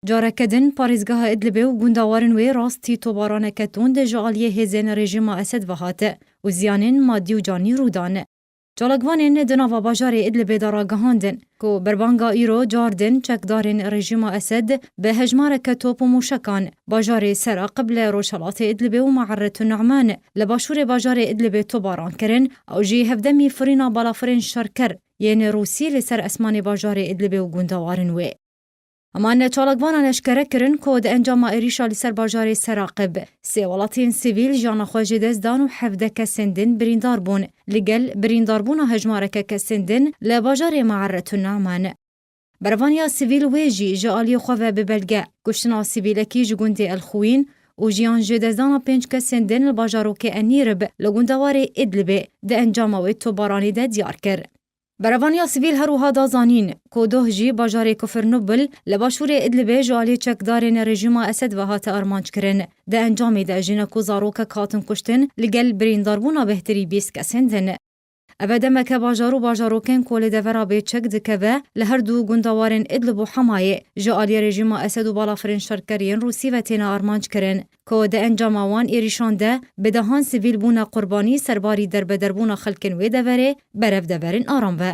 جارکدن پاریزگاه ادلب و گونداوارن وی راستی توباران کتون جعالی هزین رژیم اسد و هاته و زیانین مادی و جانی رودان. جالگوانین دناوا باجار ادلب دراگهاندن که بربانگا ایرو جاردن چکدارن رژیم اسد به هجمار کتوپ و موشکان باجار سرا قبل روشلات ادلب و معرت نعمان لباشور باجار ادلب توباران کرن او جی هفدمی فرینا بالافرین شرکر یعنی روسی لسر اسمان باجار ادلب و گونداوارن وی. اما چالکوانان اشکره کرن که ده انجام ایریشا لسر باجار سراقب سی ولاتین سیویل جانا خواجه دزدان و 17 کسندن بریندار بون لگل بریندار بون هجمارک کسندن لباجار معرت النعمان. بروانیا سیویل ویجی جالی خواه ببلگه گشتنا سیویلکی جگونده الخوین و جیان جدزدان 5 کسندن لباجاروک انیرب لگوندوار ادلبه ده انجام وید تو بارانی ده دیار کر. بروانیا سیویل هروها دازانین که دوه جی باجار کفرنوبل لباشور ادلبه جالی چکدارین رژیم اسد و هات ارمانج کرن ده انجامی ده جنکو زاروک کاتن کشتن لگل برینداربونا بهتری 20 کسندن. ابدمک باجاروکن کول دورا به چک دکوه لهر دو گوندوارن ادلب و حمایه جالی رژیم اسد و بالافرین شرکرین روسی و تینا ارمانج کرن که ده انجام وان ایریشانده بدهان سیویل بونا قربانی سرباری دربونا خلکن و دوره برف دورن آرام و